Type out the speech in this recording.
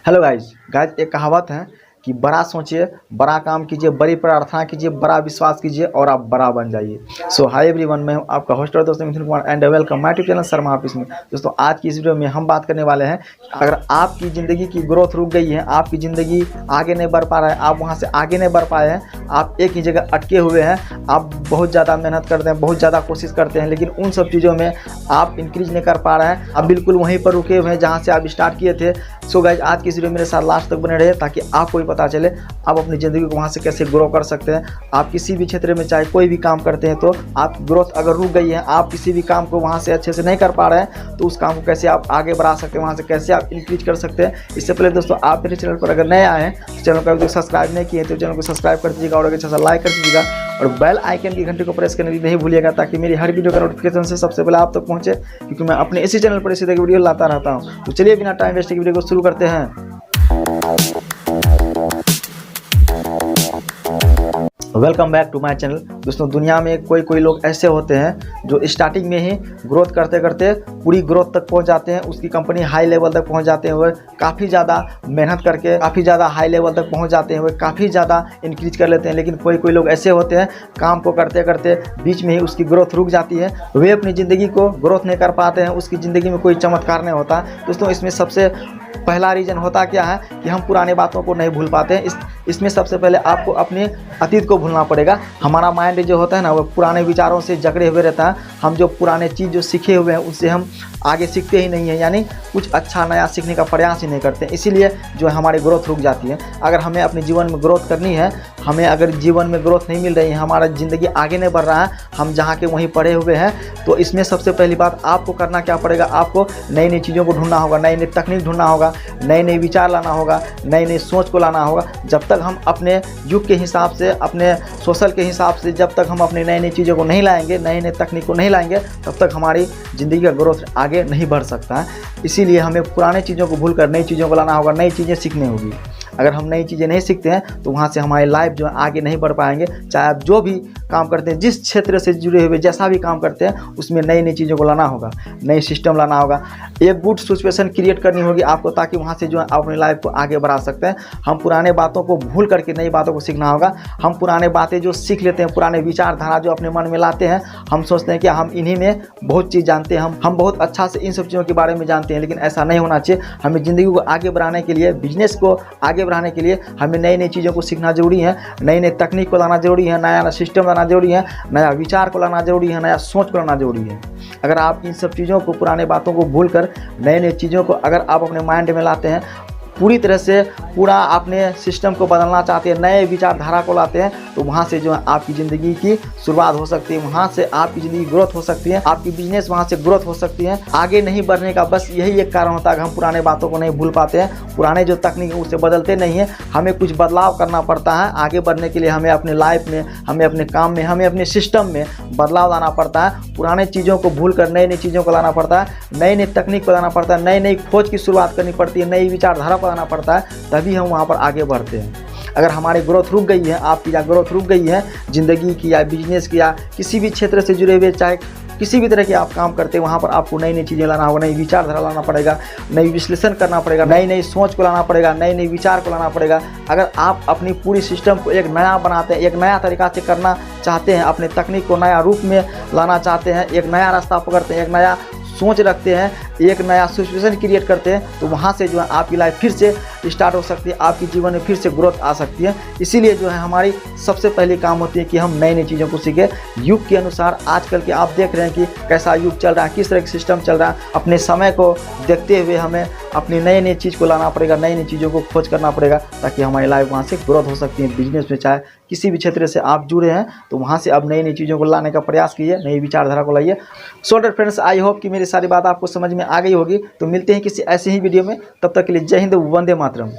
Hello guys एक कहावत है कि बड़ा सोचिए, बड़ा काम कीजिए, बड़ी प्रार्थना कीजिए, बड़ा विश्वास कीजिए और आप बड़ा बन जाइए। सो हाय एवरीवन, मैं हूं आपका होस्ट और दोस्त Mithun Kumar and welcome my YouTube channel Sharma office में। दोस्तों आज की इस वीडियो में हम बात करने वाले हैं कि अगर आपकी ज़िंदगी की ग्रोथ रुक गई है, आपकी ज़िंदगी आगे नहीं बढ़ पा रहा है, आप वहाँ से आगे नहीं बढ़ पाए हैं, आप एक ही जगह अटके हुए हैं, आप बहुत ज़्यादा मेहनत करते हैं, बहुत ज़्यादा कोशिश करते हैं, लेकिन उन सब चीज़ों में आप इंक्रीज नहीं कर पा रहे हैं, आप बिल्कुल वहीं पर रुके हुए हैं जहाँ से आप स्टार्ट किए थे। सो गाइज आज की इस वीडियो मेरे साथ लास्ट तक बने रहे ताकि आपको भी पता चले आप अपनी ज़िंदगी को वहाँ से कैसे ग्रो कर सकते हैं। आप किसी भी क्षेत्र में चाहे कोई भी काम करते हैं तो आप ग्रोथ अगर रुक गई है, आप किसी भी काम को वहाँ से अच्छे से नहीं कर पा रहे हैं, तो उस काम को कैसे आप आगे बढ़ा सकते हैं, वहाँ से कैसे आप इंक्रीज कर सकते हैं। इससे पहले दोस्तों आप मेरे चैनल पर अगर नए आए हैं तो चैनल को अभी तक सब्सक्राइब नहीं किए तो चैनल को सब्सक्राइब कर दीजिएगा और अच्छा सा लाइक कर दीजिएगा और बेल आइकन की घंटे को प्रेस करने भी नहीं भूलिएगा ताकि मेरी हर वीडियो का नोटिफिकेशन से सबसे पहले आप तक पहुँचे, क्योंकि मैं अपने इसी चैनल पर इसी तरह की वीडियो लाता रहता हूँ। तो चलिए बिना टाइम वेस्ट के वीडियो को शुरू करते हैं। Welcome back to my channel. दोस्तों दुनिया में कोई लोग ऐसे होते हैं जो स्टार्टिंग में ही ग्रोथ करते करते पूरी ग्रोथ तक पहुंच जाते हैं, उसकी कंपनी हाई लेवल तक पहुंच जाते हैं, वह काफ़ी ज़्यादा मेहनत करके काफ़ी ज़्यादा हाई लेवल तक पहुंच जाते हैं, वह काफ़ी ज़्यादा इंक्रीज कर लेते हैं। लेकिन कोई लोग ऐसे होते हैं काम को करते करते बीच में ही उसकी ग्रोथ रुक जाती है, वे अपनी ज़िंदगी को ग्रोथ नहीं कर पाते हैं, उसकी ज़िंदगी में कोई चमत्कार नहीं होता। दोस्तों इसमें सबसे पहला रीज़न होता क्या है कि हम पुराने बातों को नहीं भूल पाते हैं। इसमें सबसे पहले आपको अपने अतीत को भूलना पड़ेगा। हमारा माइंड जो होता है ना, वो पुराने विचारों से जकड़े हुए रहता है। हम जो पुराने चीज़ जो सीखे हुए हैं उससे हम आगे सीखते ही नहीं हैं, यानी कुछ अच्छा नया सीखने का प्रयास ही नहीं करते, इसीलिए जो है हमारी ग्रोथ रुक जाती है। अगर हमें अपने जीवन में ग्रोथ करनी है, हमें अगर जीवन में ग्रोथ नहीं मिल रही है, हमारा ज़िंदगी आगे नहीं बढ़ रहा है, हम जहाँ के वहीं पड़े हुए हैं, तो इसमें सबसे पहली बात आपको करना क्या पड़ेगा, आपको नई नई चीज़ों को ढूंढना होगा, नई नई तकनीक ढूंढना होगा, नए नए विचार लाना होगा, नई नई सोच को लाना होगा। जब तक हम अपने युग के हिसाब से, अपने सोशल के हिसाब से जब तक हम अपनी नई नई चीज़ों को नहीं लाएंगे, नए नए तकनीक को नहीं लाएंगे, तब तक हमारी ज़िंदगी का ग्रोथ आगे नहीं बढ़ सकता है। इसीलिए हमें पुराने चीज़ों को भूलकर नई चीज़ों को लाना होगा, नई चीज़ें सीखनी होगी। अगर हम नई चीज़ें नहीं सीखते हैं तो वहाँ से हमारी लाइफ जो है आगे नहीं बढ़ पाएंगे। चाहे आप जो भी काम करते हैं, जिस क्षेत्र से जुड़े हुए जैसा भी काम करते हैं, उसमें नई नई चीज़ों को लाना होगा, नई सिस्टम लाना होगा, एक गुड सिचुएशन क्रिएट करनी होगी आपको, ताकि वहाँ से जो है आप अपनी लाइफ को आगे बढ़ा सकते हैं। हम पुराने बातों को भूल करके नई बातों को सीखना होगा। हम पुराने बातें जो सीख लेते हैं, पुराने विचारधारा जो अपने मन में लाते हैं, हम सोचते हैं कि हम इन्हीं में बहुत चीज़ जानते हैं, हम बहुत अच्छा से इन सब चीज़ों के बारे में जानते हैं, लेकिन ऐसा नहीं होना चाहिए। हमें ज़िंदगी को आगे बढ़ाने के लिए, बिजनेस को आगे बढ़ाने के लिए हमें नई नई चीज़ों को सीखना जरूरी है, नई नई तकनीक को लाना जरूरी है, नया सिस्टम लाना जरूरी है, नया विचार को लाना जरूरी है, नया सोच को लाना जरूरी है। अगर आप इन सब चीज़ों को, पुराने बातों को भूलकर नई नई चीज़ों को अगर आप अपने माइंड में लाते हैं, पूरी तरह से पूरा अपने सिस्टम को बदलना चाहते हैं, नए विचारधारा को लाते हैं, तो वहाँ से जो है आपकी ज़िंदगी की शुरुआत हो सकती है, वहाँ से आपकी ज़िंदगी ग्रोथ हो सकती है, आपकी बिजनेस वहाँ से ग्रोथ हो सकती है। आगे नहीं बढ़ने का बस यही एक कारण होता है कि हम पुराने बातों को नहीं भूल पाते हैं, पुराने जो तकनीक है उससे बदलते नहीं हैं। हमें कुछ बदलाव करना पड़ता है आगे बढ़ने के लिए। हमें अपने लाइफ में, हमें अपने काम में, हमें अपने सिस्टम में बदलाव लाना पड़ता है। पुराने चीज़ों को भूल कर नई नई चीज़ों को लाना पड़ता है, नई नई तकनीक को लाना पड़ता है, नई नई खोज की शुरुआत करनी पड़ती है, नई विचारधारा को लाना पड़ता है, तभी हम वहाँ पर आगे बढ़ते हैं। अगर हमारी ग्रोथ रुक गई है, आपकी या ग्रोथ रुक गई है ज़िंदगी की या बिजनेस की या किसी भी क्षेत्र से जुड़े हुए, चाहे किसी भी तरह के आप काम करते हैं, वहाँ पर आपको नई नई चीज़ें लाना होगा, नई विचारधारा लाना पड़ेगा, नई विश्लेषण करना पड़ेगा, नई नई सोच को लाना पड़ेगा, नई नई विचार को लाना पड़ेगा। अगर आप अपनी पूरी सिस्टम को एक नया बनाते हैं, एक नया तरीका से करना चाहते हैं, अपने तकनीक को नया रूप में लाना चाहते हैं, एक नया रास्ता पकड़ते हैं, एक नया सोच रखते हैं, एक नया सिचुएशन क्रिएट करते हैं, तो वहाँ से जो है आपकी लाइफ फिर से स्टार्ट हो सकती है, आपकी जीवन में फिर से ग्रोथ आ सकती है। इसीलिए जो है हमारी सबसे पहली काम होती है कि हम नई नई चीज़ों को सीखें युग के अनुसार। आजकल के आप देख रहे हैं कि कैसा युग चल रहा है, किस तरह का सिस्टम चल रहा है। अपने समय को देखते हुए हमें अपनी नई नई चीज़ को लाना पड़ेगा, नई नई चीज़ों को खोज करना पड़ेगा, ताकि हमारी लाइफ वहाँ से ग्रोथ हो सकती है। बिजनेस में चाहे किसी भी क्षेत्र से आप जुड़े हैं, तो वहाँ से अब नई नई चीज़ों को लाने का प्रयास कीजिए, नई विचारधारा को लाइए। So dear friends, I hope कि मेरी सारी बात आपको समझ में आ गई होगी। तो मिलते हैं किसी ऐसे ही वीडियो में, तब तक के लिए जय हिंद, वंदे मातरम।